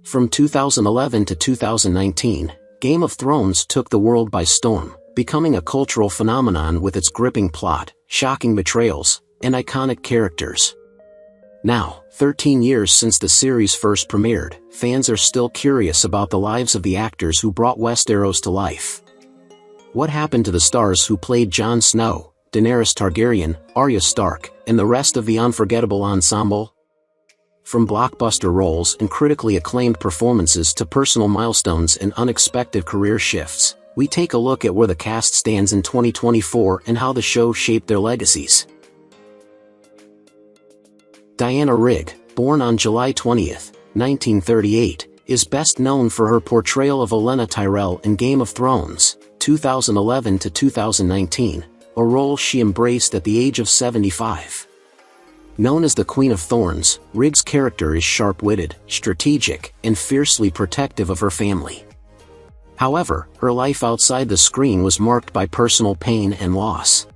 From 2011 to 2019, Game of Thrones took the world by storm, becoming a cultural phenomenon with its gripping plot, shocking betrayals, and iconic characters. Now, 13 years since the series first premiered, fans are still curious about the lives of the actors who brought Westeros to life. What happened to the stars who played Jon Snow, Daenerys Targaryen, Arya Stark, and the rest of the unforgettable ensemble? From blockbuster roles and critically acclaimed performances to personal milestones and unexpected career shifts, we take a look at where the cast stands in 2024 and how the show shaped their legacies. Diana Rigg, born on July 20, 1938, is best known for her portrayal of Olenna Tyrell in Game of Thrones, 2011 to 2019, a role she embraced at the age of 75. Known as the Queen of Thorns, Rigg's character is sharp-witted, strategic, and fiercely protective of her family. However, her life outside the screen was marked by personal pain and loss.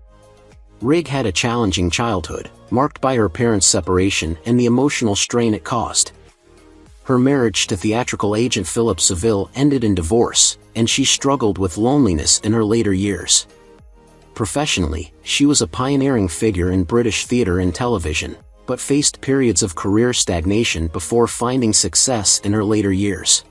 Rigg had a challenging childhood, marked by her parents' separation and the emotional strain it caused. Her marriage to theatrical agent Philip Saville ended in divorce, and she struggled with loneliness in her later years. Professionally, she was a pioneering figure in British theatre and television, but faced periods of career stagnation before finding success in her later years.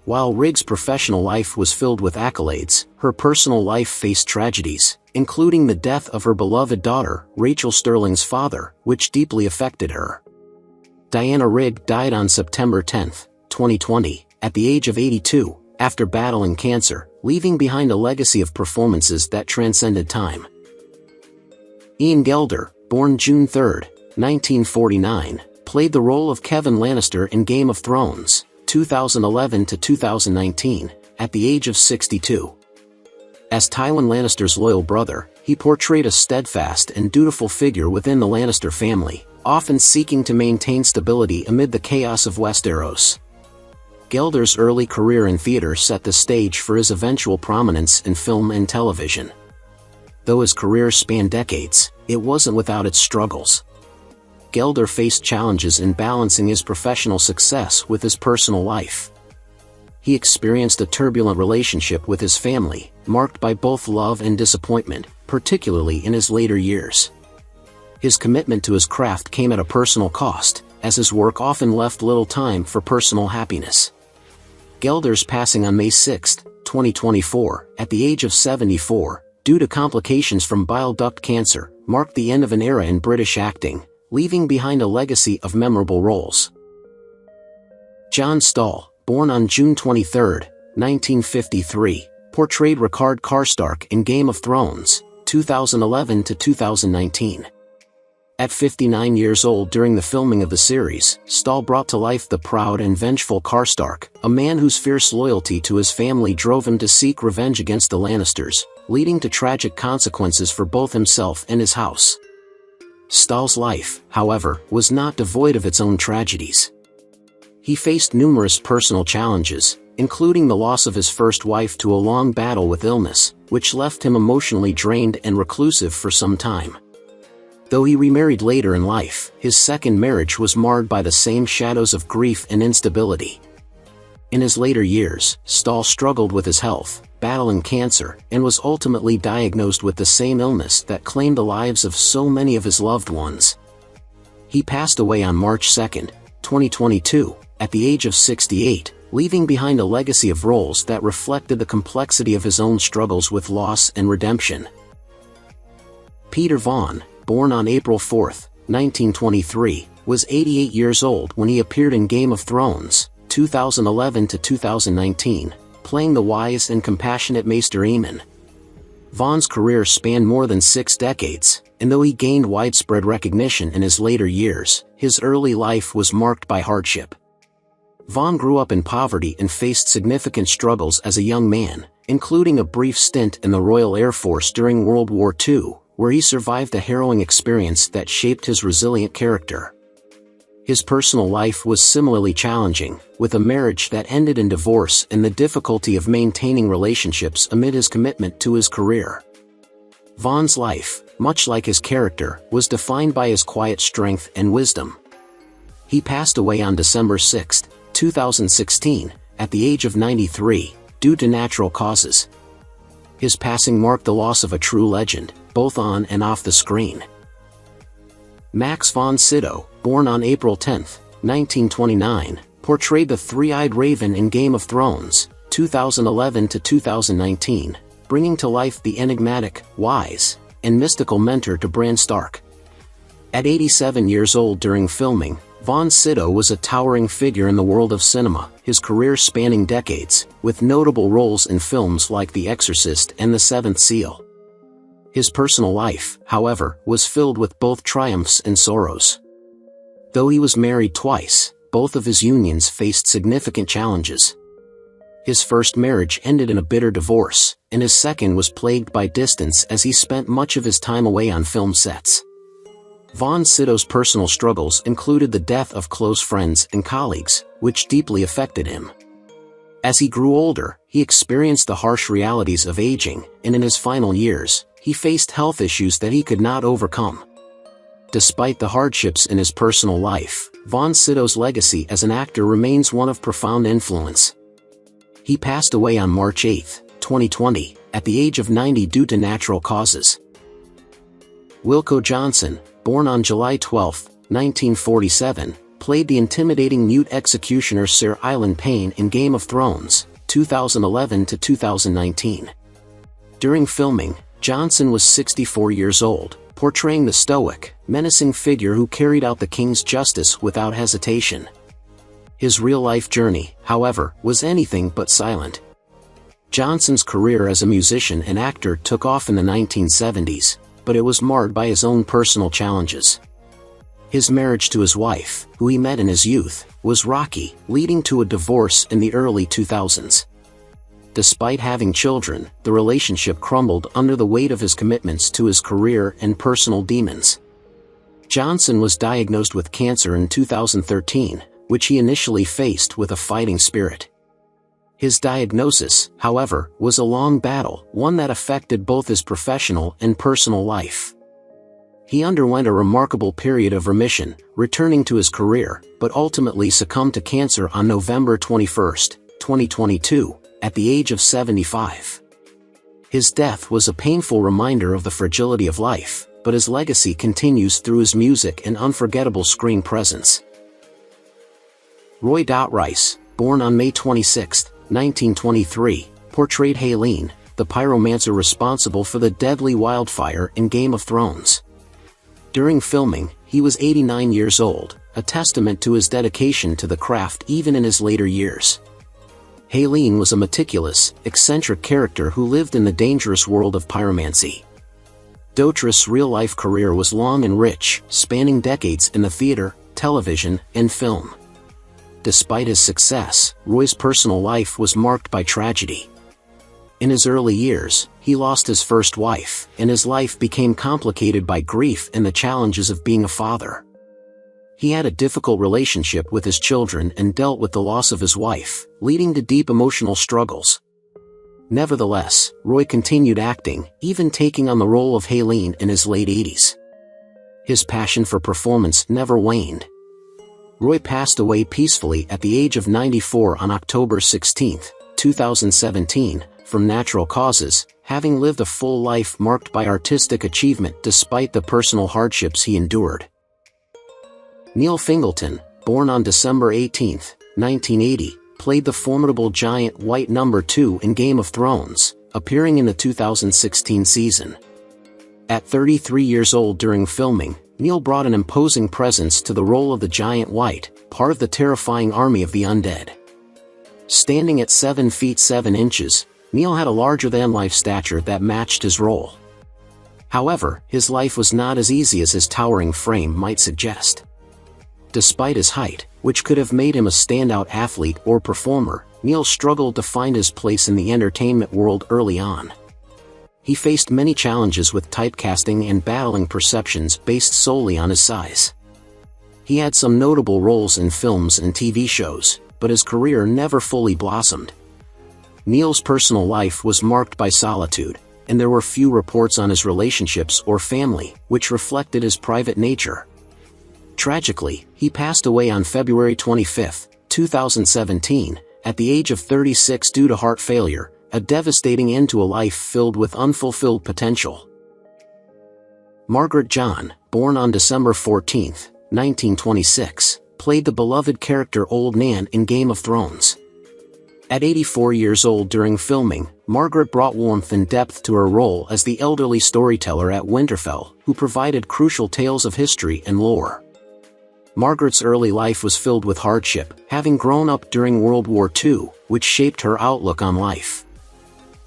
While Rigg's professional life was filled with accolades, her personal life faced tragedies, including the death of her beloved daughter, Rachel Sterling's father, which deeply affected her. Diana Rigg died on September 10, 2020, at the age of 82, after battling cancer, leaving behind a legacy of performances that transcended time. Ian Gelder, born June 3, 1949, played the role of Kevin Lannister in Game of Thrones, 2011 to 2019, at the age of 62. As Tywin Lannister's loyal brother, he portrayed a steadfast and dutiful figure within the Lannister family, often seeking to maintain stability amid the chaos of Westeros. Gelder's early career in theater set the stage for his eventual prominence in film and television. Though his career spanned decades, it wasn't without its struggles. Gelder faced challenges in balancing his professional success with his personal life. He experienced a turbulent relationship with his family, marked by both love and disappointment, particularly in his later years. His commitment to his craft came at a personal cost, as his work often left little time for personal happiness. Gelder's passing on May 6, 2024, at the age of 74, due to complications from bile duct cancer, marked the end of an era in British acting, leaving behind a legacy of memorable roles. Jon Snow, born on June 23, 1953, portrayed Rickard Karstark in Game of Thrones, 2011 to 2019. At 59 years old during the filming of the series, Snow brought to life the proud and vengeful Karstark, a man whose fierce loyalty to his family drove him to seek revenge against the Lannisters, leading to tragic consequences for both himself and his house. Snow's life, however, was not devoid of its own tragedies. He faced numerous personal challenges, including the loss of his first wife to a long battle with illness, which left him emotionally drained and reclusive for some time. Though he remarried later in life, his second marriage was marred by the same shadows of grief and instability. In his later years, Snow struggled with his health, battling cancer, and was ultimately diagnosed with the same illness that claimed the lives of so many of his loved ones. He passed away on March 2, 2022, at the age of 68, leaving behind a legacy of roles that reflected the complexity of his own struggles with loss and redemption. Peter Vaughan, born on April 4, 1923, was 88 years old when he appeared in Game of Thrones, 2011 to 2019, playing the wise and compassionate Maester Aemon. Vaughan's career spanned more than 6 decades, and though he gained widespread recognition in his later years, his early life was marked by hardship. Vaughan grew up in poverty and faced significant struggles as a young man, including a brief stint in the Royal Air Force during World War II, where he survived a harrowing experience that shaped his resilient character. His personal life was similarly challenging, with a marriage that ended in divorce and the difficulty of maintaining relationships amid his commitment to his career. Vaughan's life, much like his character, was defined by his quiet strength and wisdom. He passed away on December 6, 2016, at the age of 93, due to natural causes. His passing marked the loss of a true legend, both on and off the screen. Max von Sydow, born on April 10, 1929, portrayed the three-eyed raven in Game of Thrones, 2011 to 2019, bringing to life the enigmatic, wise, and mystical mentor to Bran Stark. At 87 years old during filming, von Sydow was a towering figure in the world of cinema, his career spanning decades, with notable roles in films like The Exorcist and The Seventh Seal. His personal life, however, was filled with both triumphs and sorrows. Though he was married twice, both of his unions faced significant challenges. His first marriage ended in a bitter divorce, and his second was plagued by distance as he spent much of his time away on film sets. Von Sydow's personal struggles included the death of close friends and colleagues, which deeply affected him. As he grew older, he experienced the harsh realities of aging, and in his final years, he faced health issues that he could not overcome. Despite the hardships in his personal life, von Sydow's legacy as an actor remains one of profound influence. He passed away on March 8, 2020, at the age of 90 due to natural causes. Wilco Johnson, born on July 12, 1947, played the intimidating mute executioner Sir Ilan Payne in Game of Thrones, 2011 to 2019. During filming, Johnson was 64 years old, portraying the stoic, menacing figure who carried out the king's justice without hesitation. His real-life journey, however, was anything but silent. Johnson's career as a musician and actor took off in the 1970s, but it was marred by his own personal challenges. His marriage to his wife, who he met in his youth, was rocky, leading to a divorce in the early 2000s. Despite having children, the relationship crumbled under the weight of his commitments to his career and personal demons. Johnson was diagnosed with cancer in 2013, which he initially faced with a fighting spirit. His diagnosis, however, was a long battle, one that affected both his professional and personal life. He underwent a remarkable period of remission, returning to his career, but ultimately succumbed to cancer on November 21, 2022, at the age of 75. His death was a painful reminder of the fragility of life, but his legacy continues through his music and unforgettable screen presence. Roy Rice, born on May 26, 1923, portrayed Helene, the pyromancer responsible for the deadly wildfire in Game of Thrones. During filming, he was 89 years old, a testament to his dedication to the craft even in his later years. Helene was a meticulous, eccentric character who lived in the dangerous world of pyromancy. Dotrith's real-life career was long and rich, spanning decades in the theater, television, and film. Despite his success, Roy's personal life was marked by tragedy. In his early years, he lost his first wife, and his life became complicated by grief and the challenges of being a father. He had a difficult relationship with his children and dealt with the loss of his wife, leading to deep emotional struggles. Nevertheless, Roy continued acting, even taking on the role of Helene in his late 80s. His passion for performance never waned. Roy passed away peacefully at the age of 94 on October 16, 2017, from natural causes, having lived a full life marked by artistic achievement despite the personal hardships he endured. Neil Fingleton, born on December 18, 1980, played the formidable giant White No. 2 in Game of Thrones, appearing in the 2016 season. At 33 years old during filming, Neil brought an imposing presence to the role of the Giant White, part of the terrifying army of the undead. Standing at 7 feet 7 inches, Neil had a larger-than-life stature that matched his role. However, his life was not as easy as his towering frame might suggest. Despite his height, which could have made him a standout athlete or performer, Neil struggled to find his place in the entertainment world early on. He faced many challenges with typecasting and battling perceptions based solely on his size. He had some notable roles in films and TV shows, but his career never fully blossomed. Neil's personal life was marked by solitude, and there were few reports on his relationships or family, which reflected his private nature. Tragically, he passed away on February 25, 2017, at the age of 36 due to heart failure, a devastating end to a life filled with unfulfilled potential. Margaret John, born on December 14, 1926, played the beloved character Old Nan in Game of Thrones. At 84 years old during filming, Margaret brought warmth and depth to her role as the elderly storyteller at Winterfell, who provided crucial tales of history and lore. Margaret's early life was filled with hardship, having grown up during World War II, which shaped her outlook on life.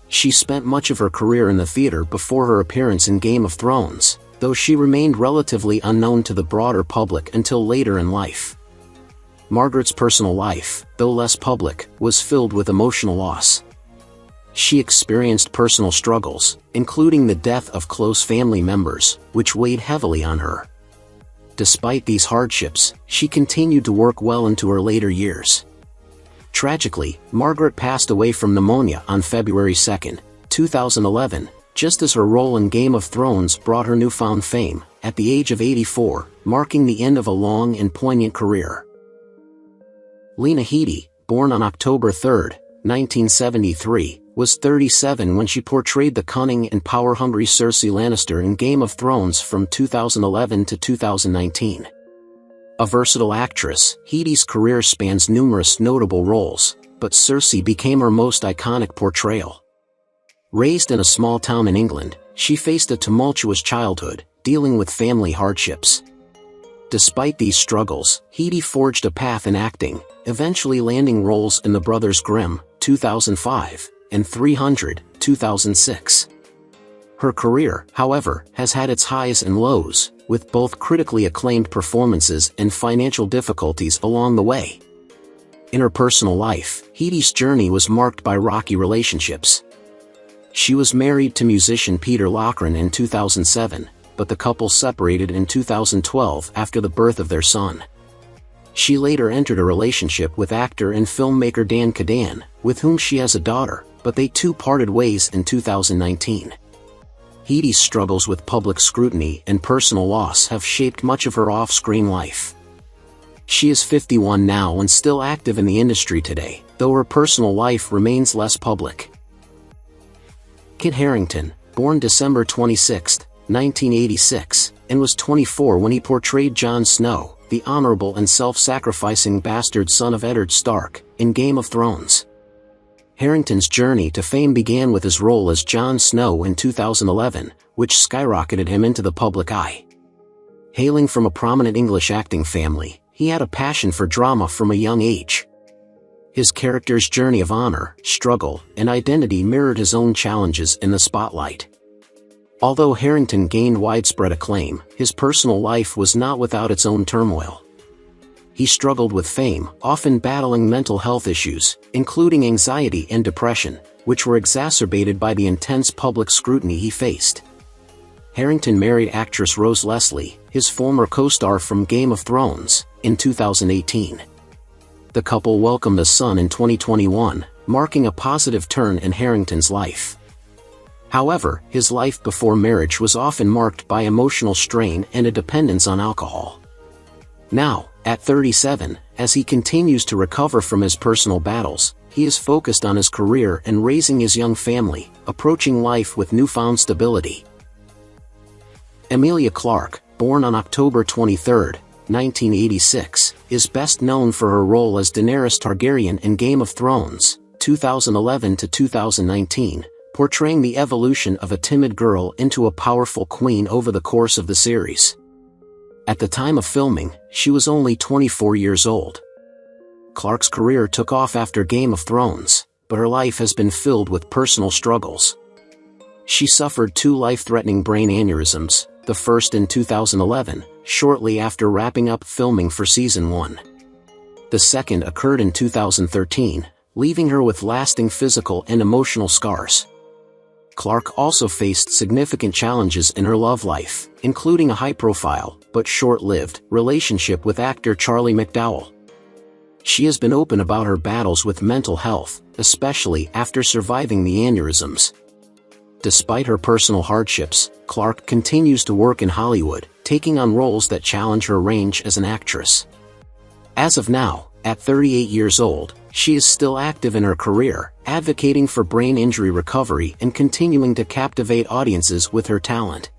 She spent much of her career in the theater before her appearance in Game of Thrones, though she remained relatively unknown to the broader public until later in life. Margaret's personal life, though less public, was filled with emotional loss. She experienced personal struggles, including the death of close family members, which weighed heavily on her. Despite these hardships, she continued to work well into her later years. Tragically, Margaret passed away from pneumonia on February 2, 2011, just as her role in Game of Thrones brought her newfound fame, at the age of 84, marking the end of a long and poignant career. Lena Headey, born on October 3, 1973, was 37 when she portrayed the cunning and power-hungry Cersei Lannister in Game of Thrones from 2011 to 2019. A versatile actress, Headey's career spans numerous notable roles, but Cersei became her most iconic portrayal. Raised in a small town in England, she faced a tumultuous childhood, dealing with family hardships. Despite these struggles, Headey forged a path in acting, eventually landing roles in The Brothers Grimm, 2005, and 300, 2006. Her career, however, has had its highs and lows, with both critically acclaimed performances and financial difficulties along the way. In her personal life, Headey's journey was marked by rocky relationships. She was married to musician Peter Lochran in 2007, but the couple separated in 2012 after the birth of their son. She later entered a relationship with actor and filmmaker Dan Cadan, with whom she has a daughter, but they too parted ways in 2019. Headey's struggles with public scrutiny and personal loss have shaped much of her off-screen life. She is 51 now and still active in the industry today, though her personal life remains less public. Kit Harington, born December 26, 1986, and was 24 when he portrayed Jon Snow, the honorable and self-sacrificing bastard son of Eddard Stark, in Game of Thrones. Harrington's journey to fame began with his role as Jon Snow in 2011, which skyrocketed him into the public eye. Hailing from a prominent English acting family, he had a passion for drama from a young age. His character's journey of honor, struggle, and identity mirrored his own challenges in the spotlight. Although Harrington gained widespread acclaim, his personal life was not without its own turmoil. He struggled with fame, often battling mental health issues, including anxiety and depression, which were exacerbated by the intense public scrutiny he faced. Harrington married actress Rose Leslie, his former co-star from Game of Thrones, in 2018. The couple welcomed a son in 2021, marking a positive turn in Harrington's life. However, his life before marriage was often marked by emotional strain and a dependence on alcohol. Now, at 37, as he continues to recover from his personal battles, he is focused on his career and raising his young family, approaching life with newfound stability. Amelia Clark, born on October 23, 1986, is best known for her role as Daenerys Targaryen in Game of Thrones, 2011 to 2019, portraying the evolution of a timid girl into a powerful queen over the course of the series. At the time of filming, she was only 24 years old. Clark's career took off after Game of Thrones, but her life has been filled with personal struggles. She suffered 2 life-threatening brain aneurysms, the first in 2011, shortly after wrapping up filming for Season 1. The second occurred in 2013, leaving her with lasting physical and emotional scars. Clark also faced significant challenges in her love life, including a high-profile, but short-lived, relationship with actor Charlie McDowell. She has been open about her battles with mental health, especially after surviving the aneurysms. Despite her personal hardships, Clark continues to work in Hollywood, taking on roles that challenge her range as an actress. As of now, At 38 years old, she is still active in her career, advocating for brain injury recovery and continuing to captivate audiences with her talent.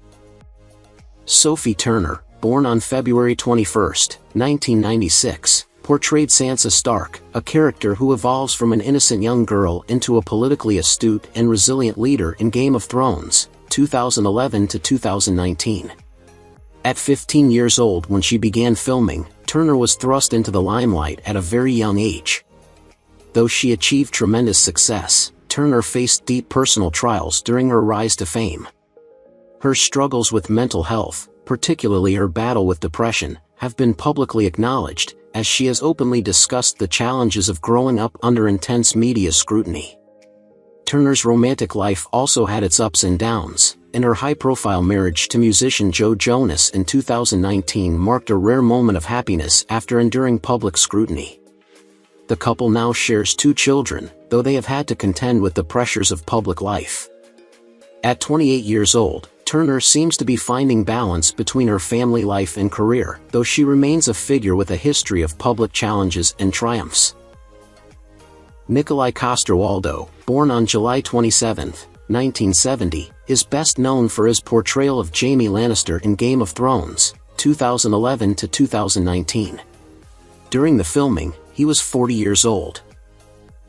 Sophie Turner, born on February 21, 1996, portrayed Sansa Stark, a character who evolves from an innocent young girl into a politically astute and resilient leader in Game of Thrones, 2011 to 2019. At 15 years old when she began filming, Turner was thrust into the limelight at a very young age. Though she achieved tremendous success, Turner faced deep personal trials during her rise to fame. Her struggles with mental health, particularly her battle with depression, have been publicly acknowledged, as she has openly discussed the challenges of growing up under intense media scrutiny. Turner's romantic life also had its ups and downs, and her high-profile marriage to musician Joe Jonas in 2019 marked a rare moment of happiness after enduring public scrutiny. The couple now shares 2 children, though they have had to contend with the pressures of public life. At 28 years old, Turner seems to be finding balance between her family life and career, though she remains a figure with a history of public challenges and triumphs. Nikolai Coster-Waldau, born on July 27, 1970, is best known for his portrayal of Jaime Lannister in Game of Thrones, 2011 to 2019. During the filming, he was 40 years old.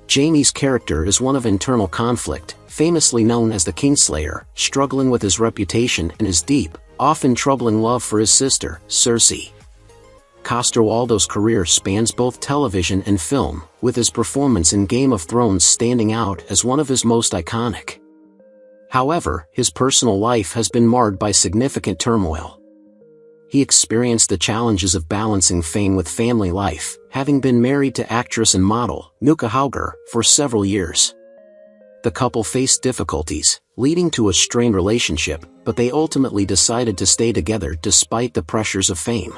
Jaime's character is one of internal conflict, famously known as the Kingslayer, struggling with his reputation and his deep, often troubling love for his sister, Cersei. Coster-Waldau's career spans both television and film, with his performance in Game of Thrones standing out as one of his most iconic. However, his personal life has been marred by significant turmoil. He experienced the challenges of balancing fame with family life, having been married to actress and model, Nuka Hauger, for several years. The couple faced difficulties, leading to a strained relationship, but they ultimately decided to stay together despite the pressures of fame.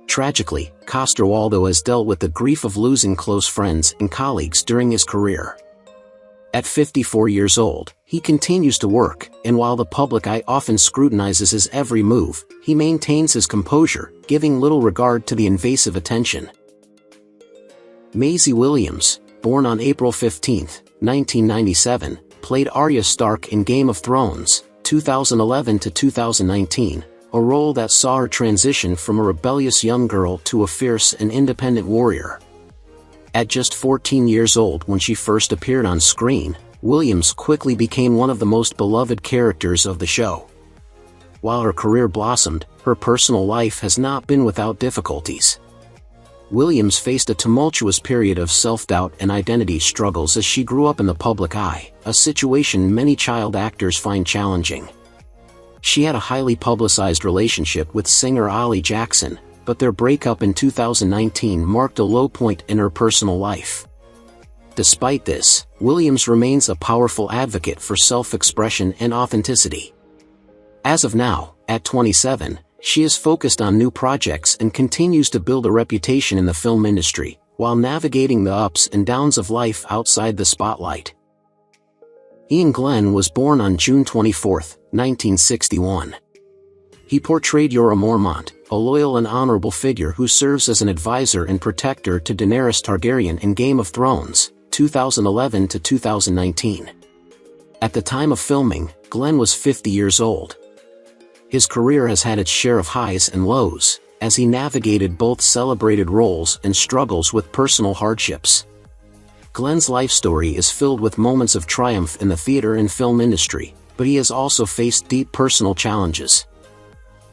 Tragically, Coster-Waldau has dealt with the grief of losing close friends and colleagues during his career. At 54 years old, he continues to work, and while the public eye often scrutinizes his every move, he maintains his composure, giving little regard to the invasive attention. Maisie Williams, born on April 15, 1997, played Arya Stark in Game of Thrones, 2011 to 2019, a role that saw her transition from a rebellious young girl to a fierce and independent warrior. At just 14 years old when she first appeared on screen, Williams quickly became one of the most beloved characters of the show. While her career blossomed, her personal life has not been without difficulties. Williams faced a tumultuous period of self-doubt and identity struggles as she grew up in the public eye, a situation many child actors find challenging. She had a highly publicized relationship with singer Ollie Jackson, but their breakup in 2019 marked a low point in her personal life. Despite this, Williams remains a powerful advocate for self-expression and authenticity. As of now, at 27, she is focused on new projects and continues to build a reputation in the film industry, while navigating the ups and downs of life outside the spotlight. Aiden Gillan was born on June 24, 1961. He portrayed Jorah Mormont, a loyal and honorable figure who serves as an advisor and protector to Daenerys Targaryen in Game of Thrones, 2011 to 2019. At the time of filming, Gillan was 50 years old. His career has had its share of highs and lows, as he navigated both celebrated roles and struggles with personal hardships. Gillan's life story is filled with moments of triumph in the theater and film industry, but he has also faced deep personal challenges.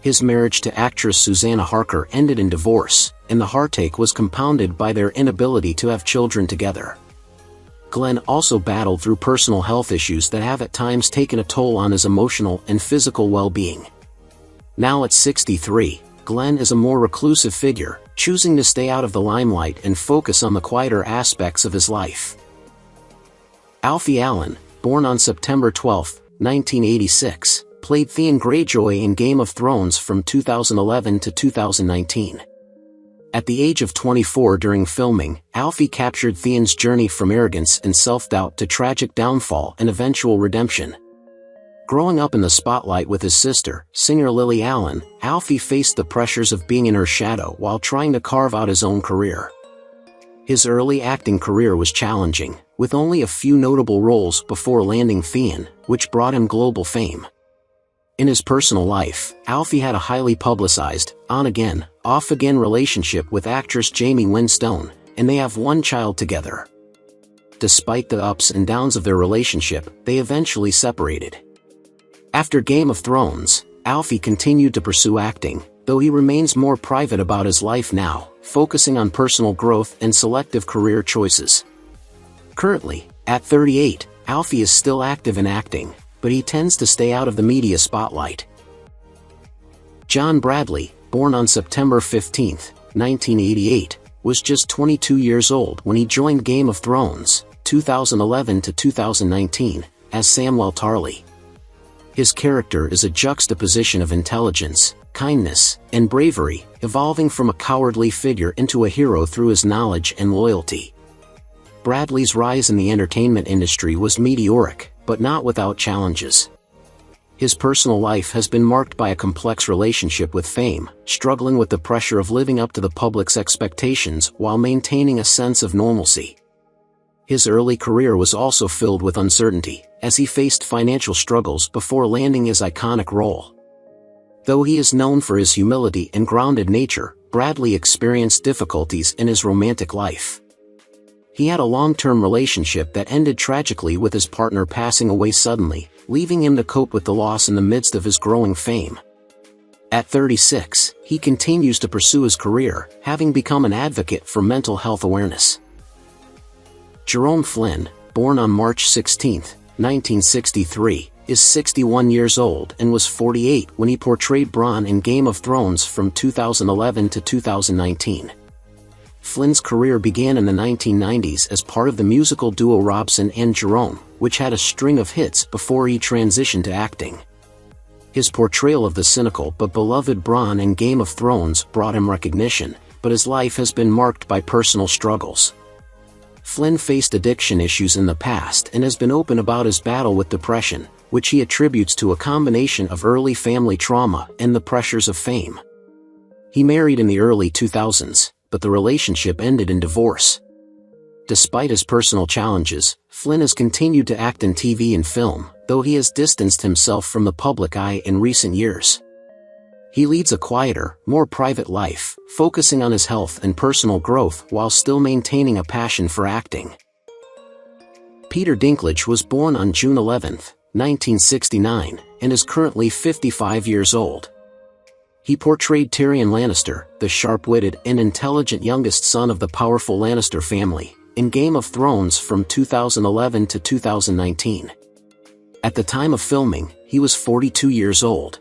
His marriage to actress Susanna Harker ended in divorce, and the heartache was compounded by their inability to have children together. Gillan also battled through personal health issues that have at times taken a toll on his emotional and physical well-being. Now at 63, Gillan is a more reclusive figure, choosing to stay out of the limelight and focus on the quieter aspects of his life. Alfie Allen, born on September 12, 1986, played Theon Greyjoy in Game of Thrones from 2011 to 2019. At the age of 24 during filming, Alfie captured Theon's journey from arrogance and self-doubt to tragic downfall and eventual redemption. Growing up in the spotlight with his sister, singer Lily Allen, Alfie faced the pressures of being in her shadow while trying to carve out his own career. His early acting career was challenging, with only a few notable roles before landing Theon, which brought him global fame. In his personal life, Alfie had a highly publicized, on-again, off-again relationship with actress Jamie Winstone, and they have one child together. Despite the ups and downs of their relationship, they eventually separated. After Game of Thrones, Alfie continued to pursue acting, though he remains more private about his life now, focusing on personal growth and selective career choices. Currently, at 38, Alfie is still active in acting, but he tends to stay out of the media spotlight. John Bradley, born on September 15, 1988, was just 22 years old when he joined Game of Thrones, 2011 to 2019, as Samwell Tarly. His character is a juxtaposition of intelligence, kindness, and bravery, evolving from a cowardly figure into a hero through his knowledge and loyalty. Bradley's rise in the entertainment industry was meteoric, but not without challenges. His personal life has been marked by a complex relationship with fame, struggling with the pressure of living up to the public's expectations while maintaining a sense of normalcy. His early career was also filled with uncertainty, as he faced financial struggles before landing his iconic role. Though he is known for his humility and grounded nature, Bradley experienced difficulties in his romantic life. He had a long-term relationship that ended tragically with his partner passing away suddenly, leaving him to cope with the loss in the midst of his growing fame. At 36, he continues to pursue his career, having become an advocate for mental health awareness. Jerome Flynn, born on March 16, 1963, is 61 years old and was 48 when he portrayed Bronn in Game of Thrones from 2011 to 2019. Flynn's career began in the 1990s as part of the musical duo Robson and Jerome, which had a string of hits before he transitioned to acting. His portrayal of the cynical but beloved Bronn in Game of Thrones brought him recognition, but his life has been marked by personal struggles. Flynn faced addiction issues in the past and has been open about his battle with depression, which he attributes to a combination of early family trauma and the pressures of fame. He married in the early 2000s, but the relationship ended in divorce. Despite his personal challenges, Flynn has continued to act in TV and film, though he has distanced himself from the public eye in recent years. He leads a quieter, more private life, focusing on his health and personal growth while still maintaining a passion for acting. Peter Dinklage was born on June 11, 1969, and is currently 55 years old. He portrayed Tyrion Lannister, the sharp-witted and intelligent youngest son of the powerful Lannister family, in Game of Thrones from 2011 to 2019. At the time of filming, he was 42 years old.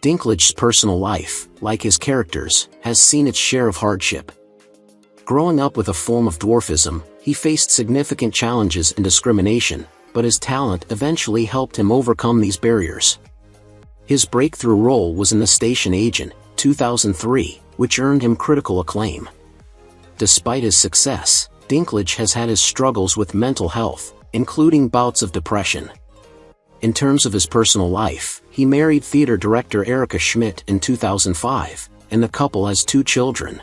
Dinklage's personal life, like his characters, has seen its share of hardship. Growing up with a form of dwarfism, he faced significant challenges and discrimination, but his talent eventually helped him overcome these barriers. His breakthrough role was in The Station Agent, 2003, which earned him critical acclaim. Despite his success, Dinklage has had his struggles with mental health, including bouts of depression. In terms of his personal life, he married theater director Erica Schmidt in 2005, and the couple has 2 children.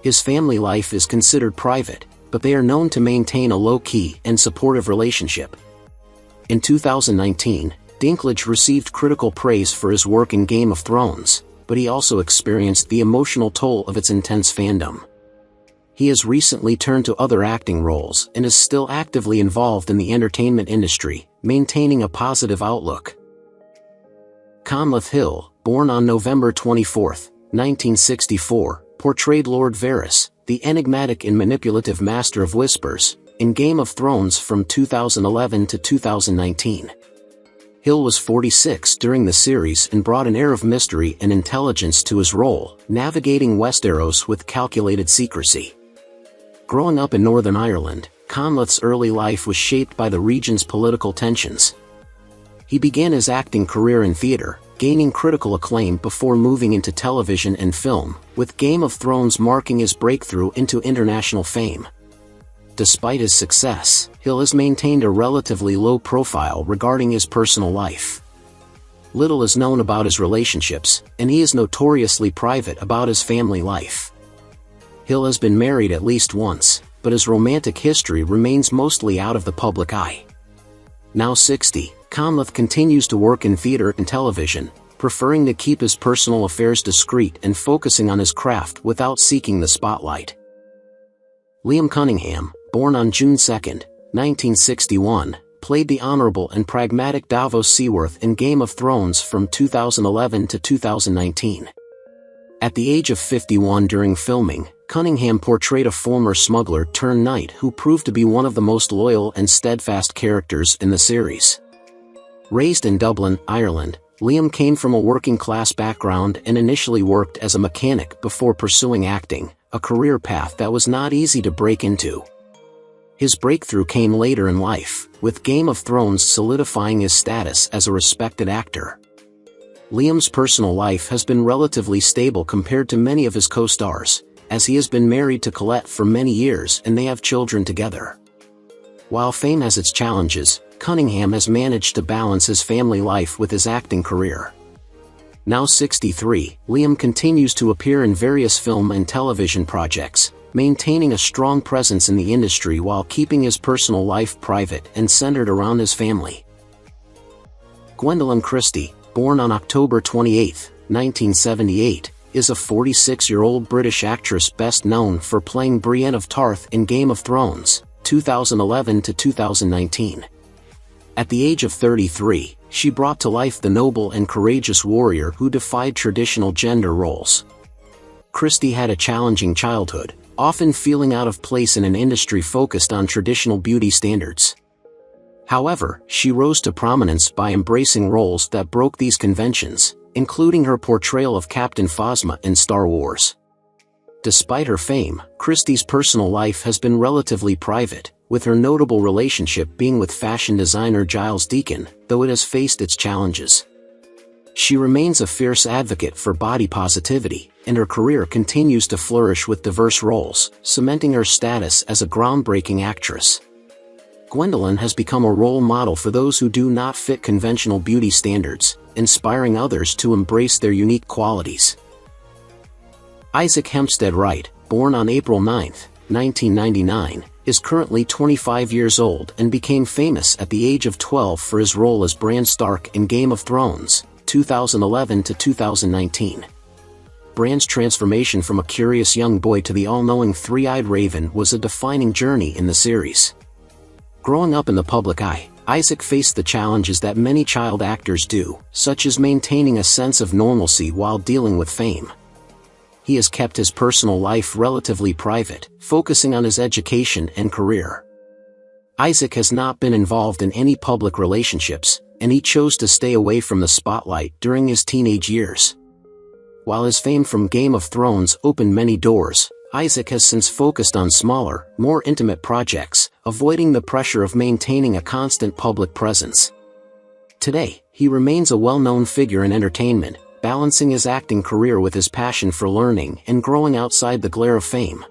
His family life is considered private, but they are known to maintain a low-key and supportive relationship. In 2019, Dinklage received critical praise for his work in Game of Thrones, but he also experienced the emotional toll of its intense fandom. He has recently turned to other acting roles and is still actively involved in the entertainment industry, maintaining a positive outlook. Conor Hill, born on November 24, 1964, portrayed Lord Varys, the enigmatic and manipulative Master of Whispers, in Game of Thrones from 2011 to 2019. Hill was 46 during the series and brought an air of mystery and intelligence to his role, navigating Westeros with calculated secrecy. Growing up in Northern Ireland, Conleth's early life was shaped by the region's political tensions. He began his acting career in theater, gaining critical acclaim before moving into television and film, with Game of Thrones marking his breakthrough into international fame. Despite his success, Hill has maintained a relatively low profile regarding his personal life. Little is known about his relationships, and he is notoriously private about his family life. Hill has been married at least once, but his romantic history remains mostly out of the public eye. Now 60, Conleth continues to work in theater and television, preferring to keep his personal affairs discreet and focusing on his craft without seeking the spotlight. Liam Cunningham, born on June 2, 1961, played the honorable and pragmatic Davos Seaworth in Game of Thrones from 2011 to 2019. At the age of 51 during filming, Cunningham portrayed a former smuggler-turned-knight who proved to be one of the most loyal and steadfast characters in the series. Raised in Dublin, Ireland, Liam came from a working-class background and initially worked as a mechanic before pursuing acting, a career path that was not easy to break into. His breakthrough came later in life, with Game of Thrones solidifying his status as a respected actor. Liam's personal life has been relatively stable compared to many of his co-stars, as he has been married to Colette for many years and they have children together. While fame has its challenges, Cunningham has managed to balance his family life with his acting career. Now 63, Liam continues to appear in various film and television projects, maintaining a strong presence in the industry while keeping his personal life private and centered around his family. Gwendoline Christie, born on October 28, 1978, is a 46-year-old British actress best known for playing Brienne of Tarth in Game of Thrones, 2011 to 2019. At the age of 33, she brought to life the noble and courageous warrior who defied traditional gender roles. Christie had a challenging childhood, often feeling out of place in an industry focused on traditional beauty standards. However, she rose to prominence by embracing roles that broke these conventions, including her portrayal of Captain Phasma in Star Wars. Despite her fame, Christie's personal life has been relatively private, with her notable relationship being with fashion designer Giles Deacon, though it has faced its challenges. She remains a fierce advocate for body positivity, and her career continues to flourish with diverse roles, cementing her status as a groundbreaking actress. Gwendoline has become a role model for those who do not fit conventional beauty standards, inspiring others to embrace their unique qualities. Isaac Hemstead Wright, born on April 9, 1999, is currently 25 years old and became famous at the age of 12 for his role as Bran Stark in Game of Thrones, 2011 to 2019. Bran's transformation from a curious young boy to the all-knowing three-eyed raven was a defining journey in the series. Growing up in the public eye, Isaac faced the challenges that many child actors do, such as maintaining a sense of normalcy while dealing with fame. He has kept his personal life relatively private, focusing on his education and career. Isaac has not been involved in any public relationships, and he chose to stay away from the spotlight during his teenage years. While his fame from Game of Thrones opened many doors, Isaac has since focused on smaller, more intimate projects, avoiding the pressure of maintaining a constant public presence. Today, he remains a well-known figure in entertainment, balancing his acting career with his passion for learning and growing outside the glare of fame.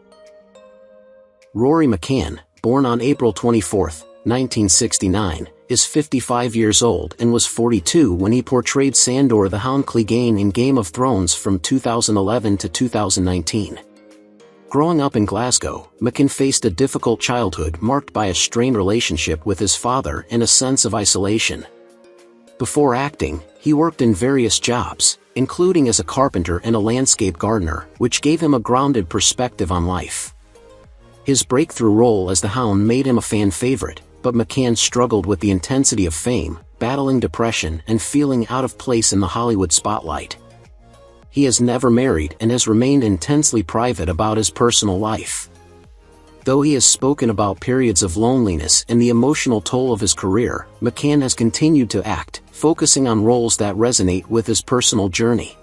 Rory McCann, born on April 24, 1969, is 55 years old and was 42 when he portrayed Sandor the Hound Clegane in Game of Thrones from 2011 to 2019. Growing up in Glasgow, McCann faced a difficult childhood marked by a strained relationship with his father and a sense of isolation. Before acting, he worked in various jobs, including as a carpenter and a landscape gardener, which gave him a grounded perspective on life. His breakthrough role as the Hound made him a fan favorite, but McCann struggled with the intensity of fame, battling depression and feeling out of place in the Hollywood spotlight. He has never married and has remained intensely private about his personal life. Though he has spoken about periods of loneliness and the emotional toll of his career, McCann has continued to act, focusing on roles that resonate with his personal journey.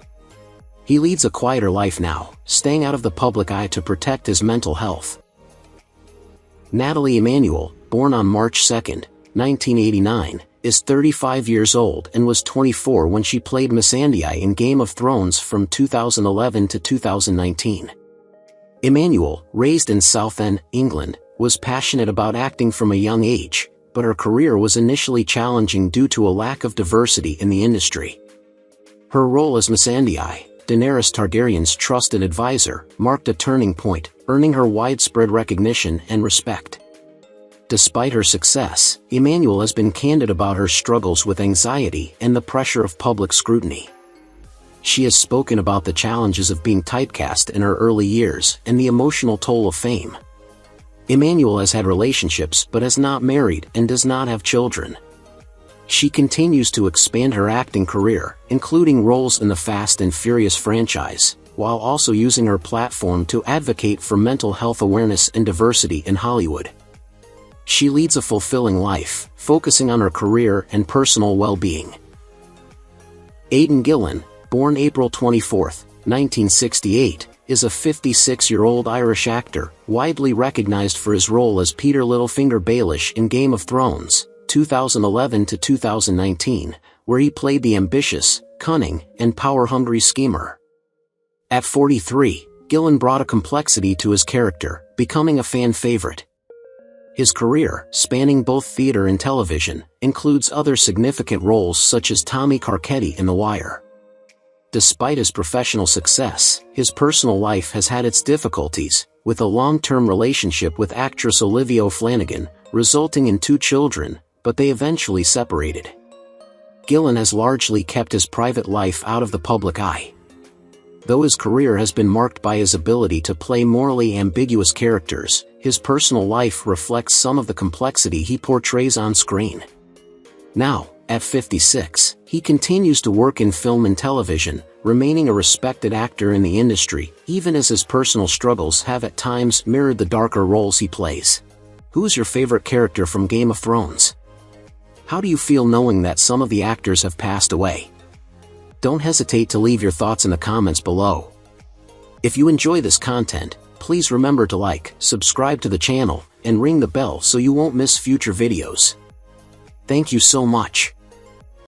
He leads a quieter life now, staying out of the public eye to protect his mental health. Natalie Emanuel, born on March 2, 1989, is 35 years old and was 24 when she played Missandei in Game of Thrones from 2011 to 2019. Emanuel, raised in Southend, England, was passionate about acting from a young age, but her career was initially challenging due to a lack of diversity in the industry. Her role as Missandei, Daenerys Targaryen's trusted advisor, marked a turning point, earning her widespread recognition and respect. Despite her success, Emanuel has been candid about her struggles with anxiety and the pressure of public scrutiny. She has spoken about the challenges of being typecast in her early years and the emotional toll of fame. Emanuel has had relationships but has not married and does not have children. She continues to expand her acting career, including roles in the Fast and Furious franchise, while also using her platform to advocate for mental health awareness and diversity in Hollywood. She leads a fulfilling life, focusing on her career and personal well-being. Aiden Gillan, born April 24, 1968, is a 56-year-old Irish actor, widely recognized for his role as Peter Littlefinger Baelish in Game of Thrones, 2011 to 2019, where he played the ambitious, cunning, and power-hungry schemer. At 43, Gillan brought a complexity to his character, becoming a fan favorite. His career, spanning both theater and television, includes other significant roles such as Tommy Carcetti in The Wire. Despite his professional success, his personal life has had its difficulties, with a long-term relationship with actress Olivia O'Flanagan, resulting in 2 children, but they eventually separated. Gillan has largely kept his private life out of the public eye. Though his career has been marked by his ability to play morally ambiguous characters, his personal life reflects some of the complexity he portrays on screen. Now, at 56, he continues to work in film and television, remaining a respected actor in the industry, even as his personal struggles have at times mirrored the darker roles he plays. Who's your favorite character from Game of Thrones? How do you feel knowing that some of the actors have passed away? Don't hesitate to leave your thoughts in the comments below. If you enjoy this content, please remember to like, subscribe to the channel, and ring the bell so you won't miss future videos. Thank you so much.